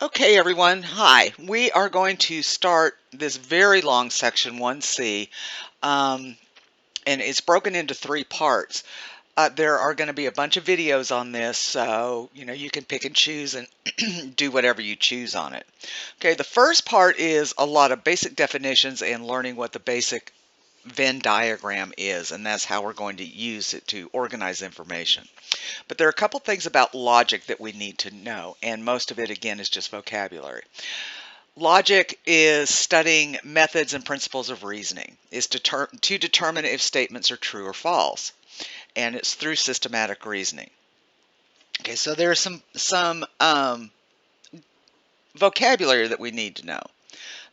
Okay, everyone. Hi. We are going to start this very long section 1C, um, and it's broken into 3 parts. There are going to be a bunch of videos on this, so you can pick and choose and do whatever you choose on it. Okay, the first part is a lot of basic definitions and learning what the basic Venn diagram is, and that's how we're going to use it to organize information. But there are a couple things about logic that we need to know, and most of it, again, is just vocabulary. Logic is studying methods and principles of reasoning, is to determine if statements are true or false, and it's through systematic reasoning. Okay, so there's some vocabulary that we need to know.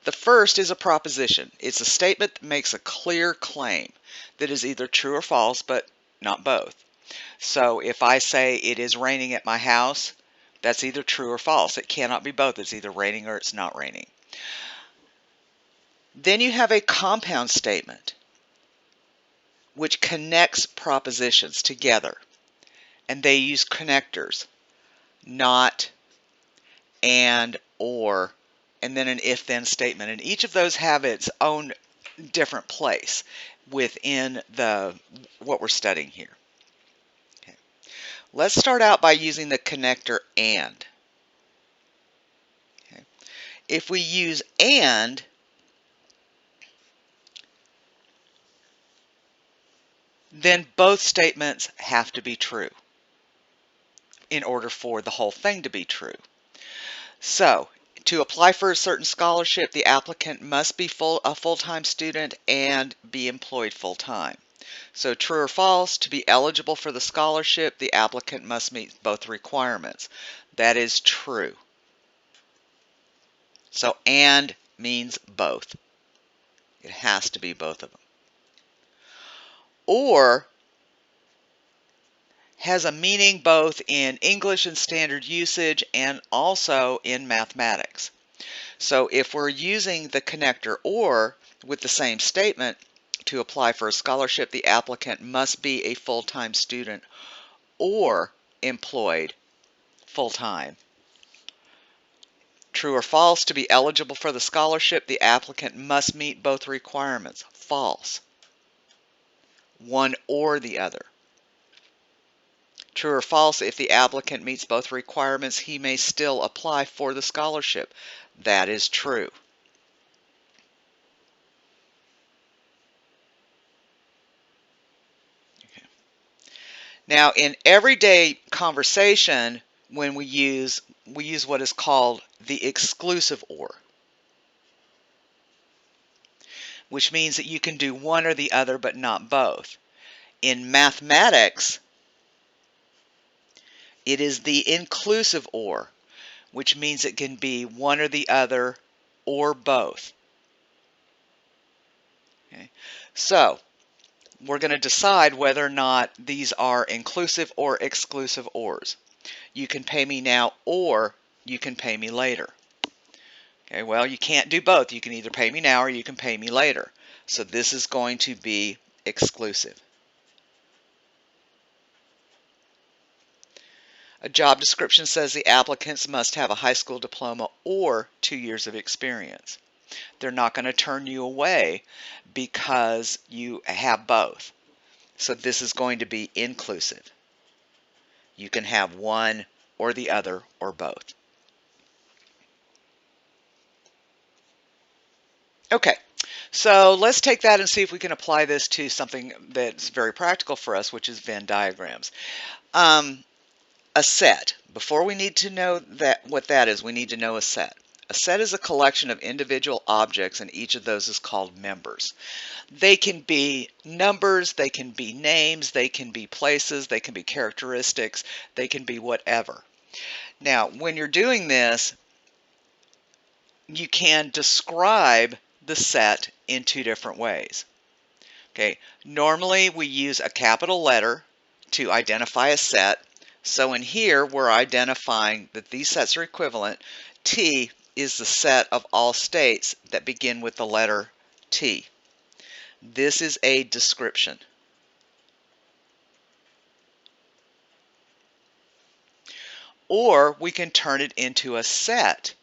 The first is a proposition. It's a statement that makes a clear claim that is either true or false, but not both. So if I say it is raining at my house, that's either true or false. It cannot be both. It's either raining or it's not raining. Then you have a compound statement, which connects propositions together. And they use connectors, not, and, or, and then an if-then statement. And each of those have its own different place within what we're studying here. Okay. Let's start out by using the connector and. Okay. If we use and, then both statements have to be true in order for the whole thing to be true. So, to apply for a certain scholarship, the applicant must be a full-time student and be employed full-time. So, true or false, to be eligible for the scholarship, the applicant must meet both requirements. That is true. So, and means both. It has to be both of them. Or has a meaning both in English and standard usage and also in mathematics. So if we're using the connector or with the same statement, to apply for a scholarship, the applicant must be a full-time student or employed full-time. True or false, to be eligible for the scholarship, the applicant must meet both requirements. False. One or the other. True or false, if the applicant meets both requirements, he may still apply for the scholarship. That is true. Okay. Now, in everyday conversation, when we use what is called the exclusive or, which means that you can do one or the other but not both. In mathematics, it is the inclusive or, which means it can be one or the other or both. Okay. So, we're going to decide whether or not these are inclusive or exclusive ors. You can pay me now or you can pay me later. Okay, well, you can't do both. You can either pay me now or you can pay me later. So this is going to be exclusive. A job description says the applicants must have a high school diploma or 2 years of experience. They're not going to turn you away because you have both. So this is going to be inclusive. You can have one or the other or both. Okay, so let's take that and see if we can apply this to something that's very practical for us, which is Venn diagrams. A set. Before we need to know what that is, we need to know a set. A set is a collection of individual objects, and each of those is called members. They can be numbers, they can be names, they can be places, they can be characteristics, they can be whatever. Now, when you're doing this, you can describe the set in 2 different ways. Okay, normally we use a capital letter to identify a set. So in here, we're identifying that these sets are equivalent. T is the set of all states that begin with the letter T. This is a description. Or we can turn it into a set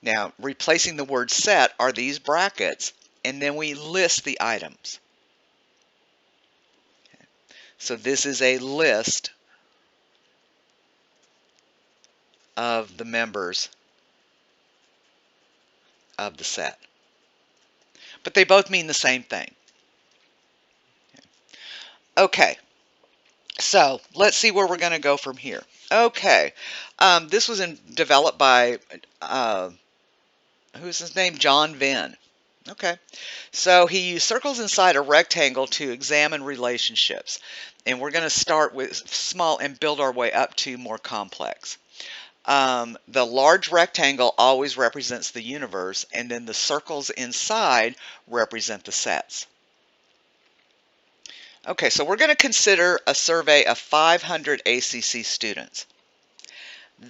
Now, replacing the word set are these brackets, and then we list the items. So this is a list of the members of the set. But they both mean the same thing. Okay, so let's see where we're going to go from here. Okay, this was developed by, who's his name? John Venn. Okay, so he used circles inside a rectangle to examine relationships. And we're going to start with small and build our way up to more complex. The large rectangle always represents the universe, and then the circles inside represent the sets. Okay, so we're going to consider a survey of 500 ACC students.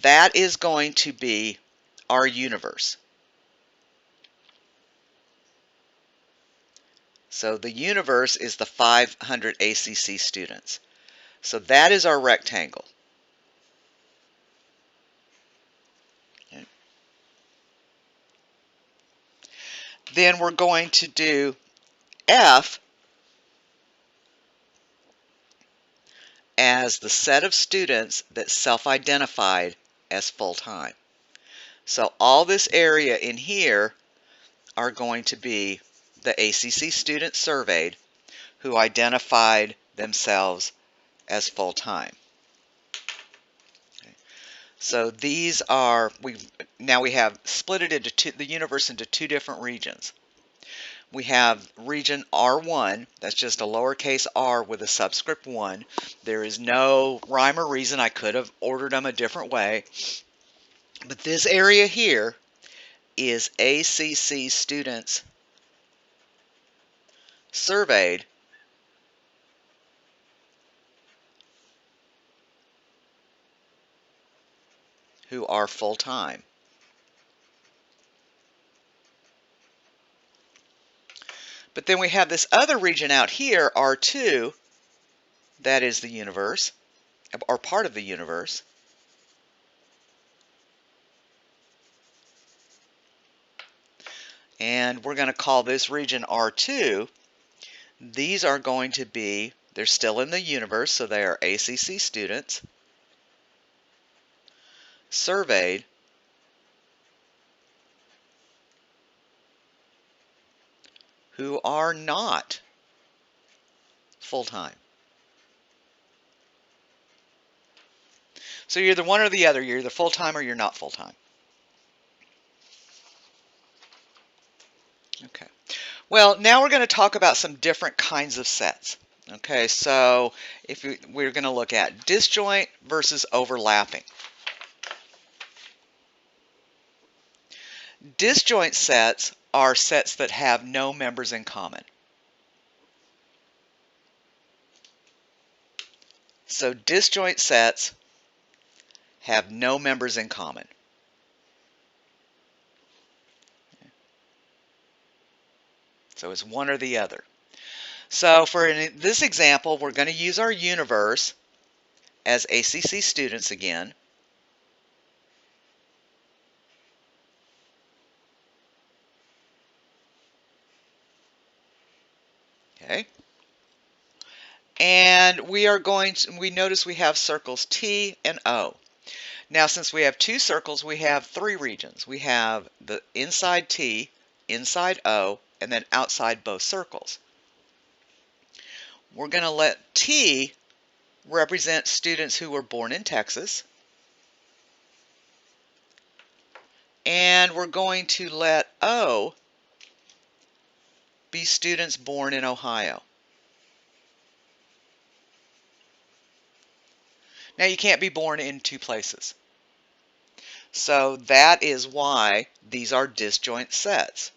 That is going to be our universe. So the universe is the 500 ACC students. So that is our rectangle. Okay. Then we're going to do F as the set of students that self-identified as full-time. So all this area in here are going to be the ACC students surveyed who identified themselves as full-time. Okay. So these are, now we have split it into the universe into two different regions. We have region R1, that's just a lowercase r with a subscript 1. There is no rhyme or reason. I could have ordered them a different way. But this area here is ACC students surveyed who are full-time. But then we have this other region out here, R2, that is the universe, or part of the universe. And we're going to call this region R2. These are going to be, they're still in the universe, so they are ACC students surveyed who are not full-time. So you're either one or the other. You're either full-time or you're not full-time. Okay. Well, now we're going to talk about some different kinds of sets. Okay, so we're going to look at disjoint versus overlapping. Disjoint sets are sets that have no members in common. So disjoint sets have no members in common. So it's one or the other. So for this example, we're going to use our universe as ACC students again. Okay. And we notice we have circles T and O. Now, since we have two circles, we have three regions. We have the inside T, inside O, and then outside both circles. We're going to let T represent students who were born in Texas. And we're going to let O be students born in Ohio. Now, you can't be born in two places. So that is why these are disjoint sets.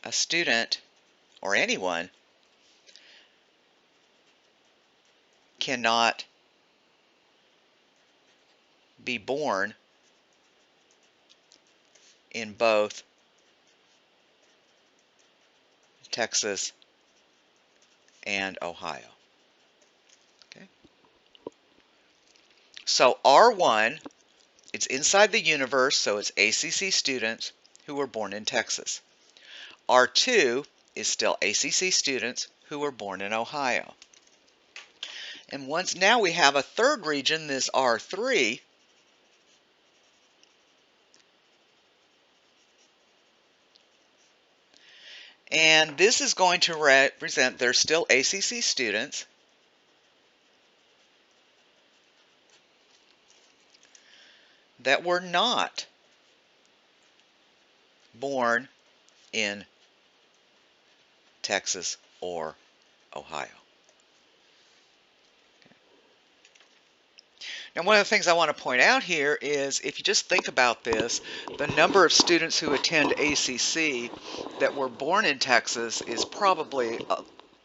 A student, or anyone, cannot be born in both Texas and Ohio. Okay. So R1 It's inside the universe, so it's ACC students who were born in Texas. R2 is still ACC students who were born in Ohio. And once now we have a third region, this R3, and this is going to represent they're still ACC students that were not born in Texas or Ohio. Now, one of the things I want to point out here is if you just think about this, the number of students who attend ACC that were born in Texas is probably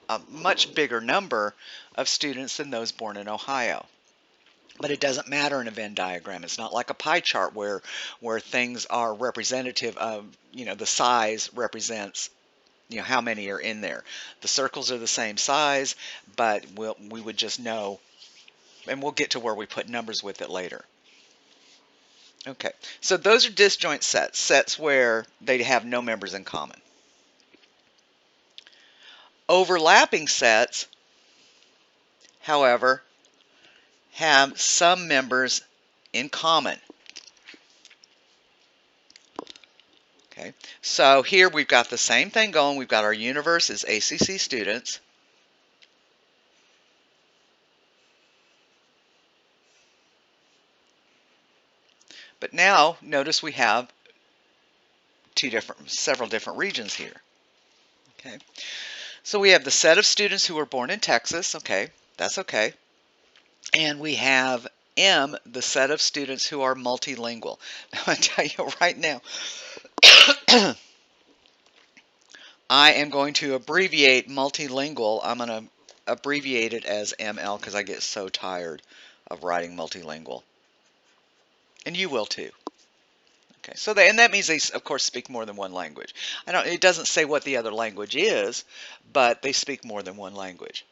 a much bigger number of students than those born in Ohio. But it doesn't matter in a Venn diagram. It's not like a pie chart where things are representative of, the size represents, how many are in there. The circles are the same size, but we would just know, and we'll get to where we put numbers with it later. Okay, so those are disjoint sets, sets where they have no members in common. Overlapping sets, however, have some members in common. Okay, so here we've got the same thing going. We've got our universe as ACC students. But now notice we have several different regions here. Okay, so we have the set of students who were born in Texas. Okay, that's okay. And we have M, the set of students who are multilingual. Now, I tell you right now, I am going to abbreviate multilingual. I'm going to abbreviate it as ML because I get so tired of writing multilingual. And you will too. Okay, so and that means they, of course, speak more than one language. It doesn't say what the other language is, but they speak more than one language.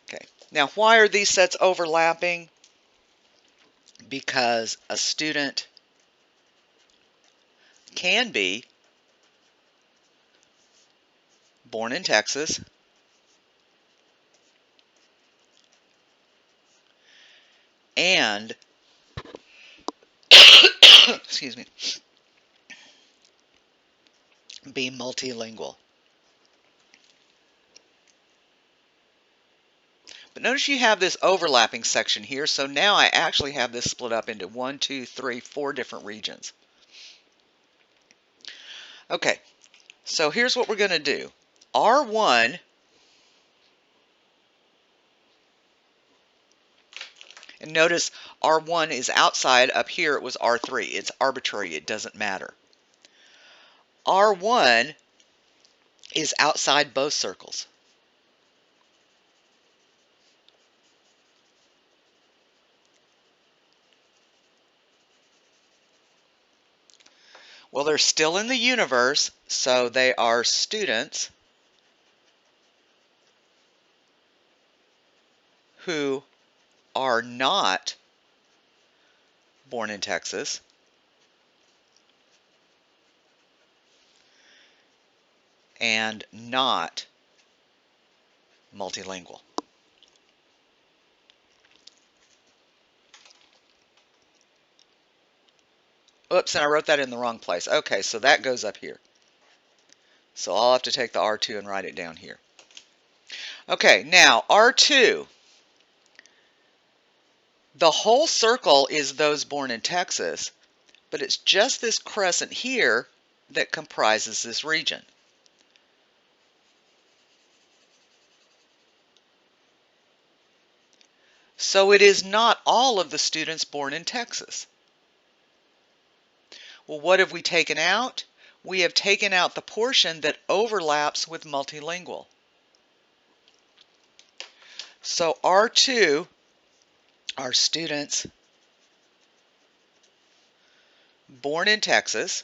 Okay, now why are these sets overlapping? Because a student can be born in Texas and excuse me, be multilingual. But notice you have this overlapping section here, so now I actually have this split up into 1, 2, 3, 4 different regions. Okay, so here's what we're going to do. R1 and notice R1 is outside. Up here it was R3. It's arbitrary. It doesn't matter. R1 is outside both circles. Well, they're still in the universe, so they are students who are not born in Texas and not multilingual. Oops, and I wrote that in the wrong place. Okay, so that goes up here. So I'll have to take the R2 and write it down here. Okay, now R2. The whole circle is those born in Texas, but it's just this crescent here that comprises this region. So it is not all of the students born in Texas. Well, what have we taken out? We have taken out the portion that overlaps with multilingual. So R2 are students born in Texas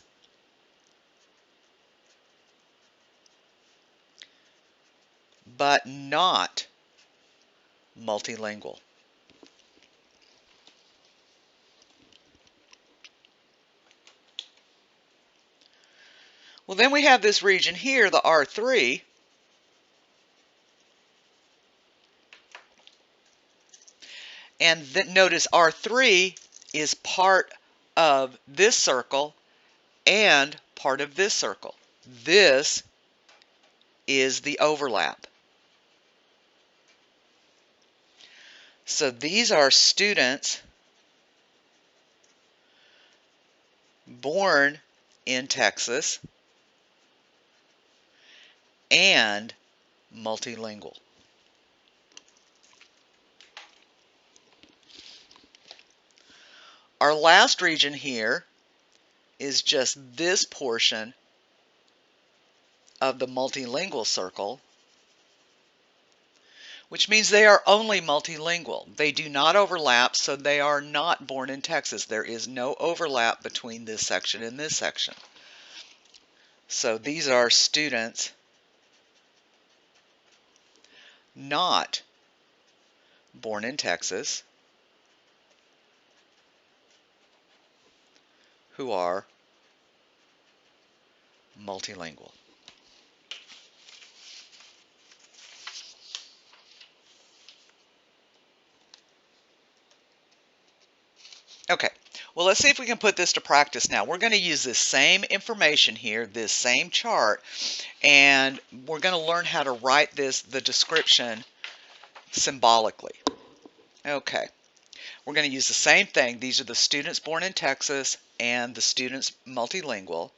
but not multilingual. Well, then we have this region here, the R3, and notice R3 is part of this circle and part of this circle. This is the overlap. So these are students born in Texas and multilingual. Our last region here is just this portion of the multilingual circle, which means they are only multilingual. They do not overlap, so they are not born in Texas. There is no overlap between this section and this section. So these are students not born in Texas who are multilingual. Okay, well, let's see if we can put this to practice now. We're going to use this same information here, this same chart, and we're going to learn how to write the description symbolically. Okay, we're going to use the same thing. These are the students born in Texas and the students multilingual.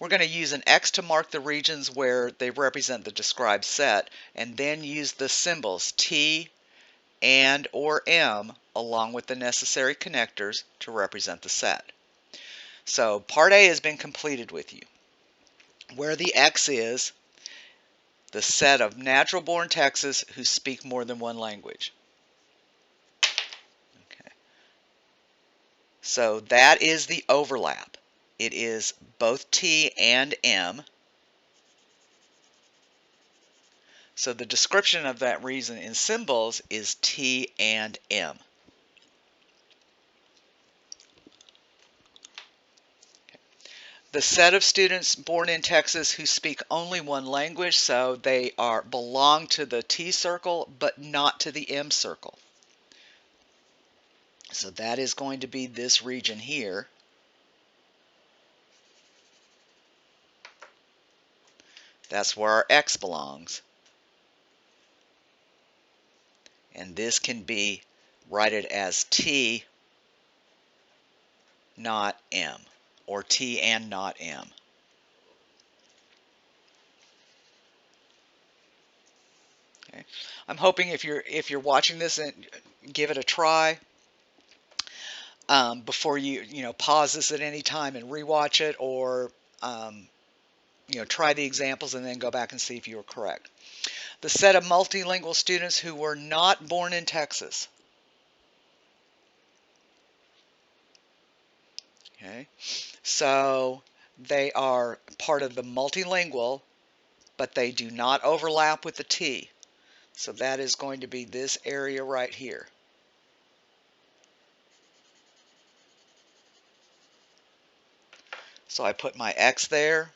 We're going to use an X to mark the regions where they represent the described set, and then use the symbols T and or M along with the necessary connectors to represent the set. So part A has been completed with you. Where the X is the set of natural born Texas who speak more than one language. Okay. So that is the overlap. It is both T and M. So the description of that reason in symbols is T and M. The set of students born in Texas who speak only one language, so they belong to the T circle but not to the M circle. So that is going to be this region here. That's where our X belongs. And this can be written as T not M, or T and not M. Okay. I'm hoping if you're watching this and give it a try before you pause this at any time and rewatch it, or try the examples and then go back and see if you were correct. The set of multilingual students who were not born in Texas. Okay, so they are part of the multilingual, but they do not overlap with the T. So that is going to be this area right here. So I put my X there,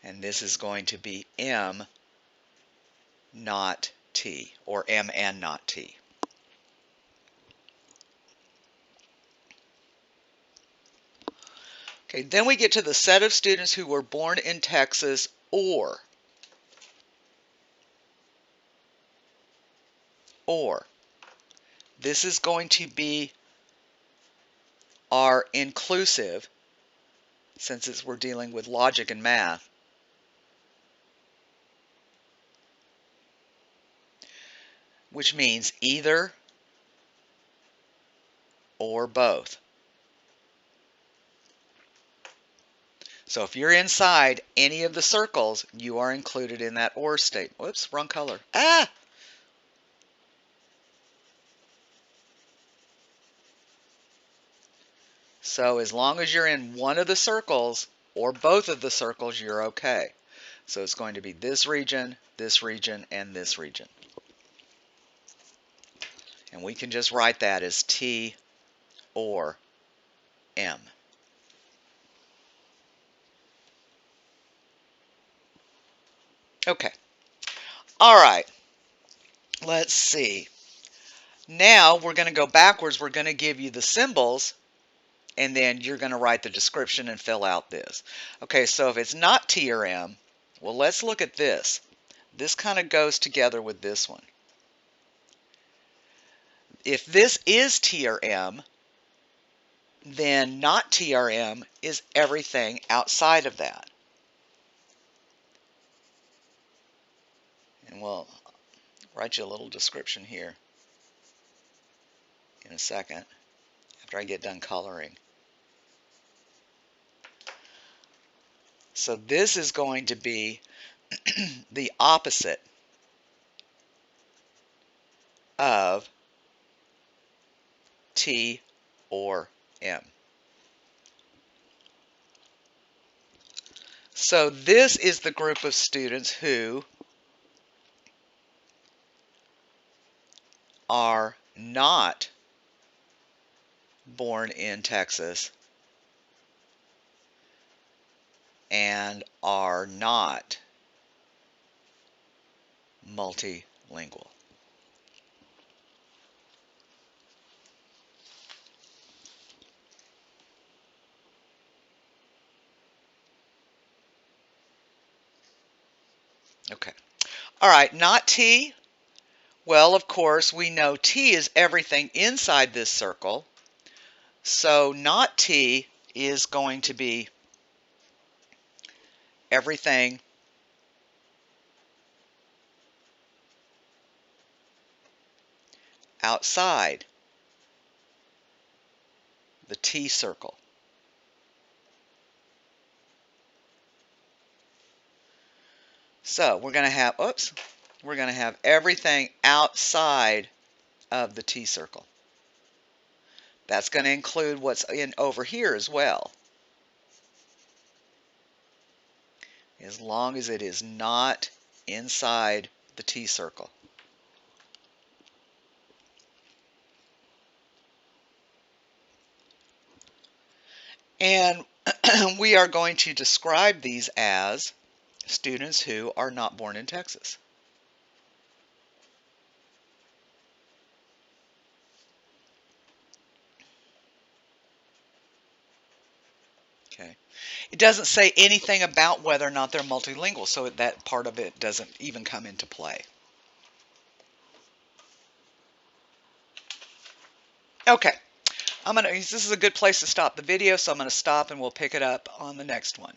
and this is going to be M not T, or M and not T. Okay, then we get to the set of students who were born in Texas or this is going to be our inclusive, since we're dealing with logic and math. Which means either or both. So if you're inside any of the circles, you are included in that or statement. Whoops, wrong color. Ah! So as long as you're in one of the circles or both of the circles, you're okay. So it's going to be this region, and this region. And we can just write that as T or M. Okay. All right. Let's see. Now we're going to go backwards. We're going to give you the symbols, and then you're going to write the description and fill out this. Okay, so if it's not T or M, well, let's look at this. This kind of goes together with this one. If this is T or M, then not T or M is everything outside of that. And we'll write you a little description here in a second after I get done coloring. So this is going to be the opposite of T or M. So this is the group of students who are not born in Texas and are not multilingual. Okay. All right, not T. Well, of course, we know T is everything inside this circle. So not T is going to be everything outside the T circle. So we're going to have, we're going to have everything outside of the T circle. That's going to include what's in over here as well, as long as it is not inside the T circle. And we are going to describe these as students who are not born in Texas. Okay. It doesn't say anything about whether or not they're multilingual, so that part of it doesn't even come into play. Okay. This is a good place to stop the video, so I'm going to stop and we'll pick it up on the next one.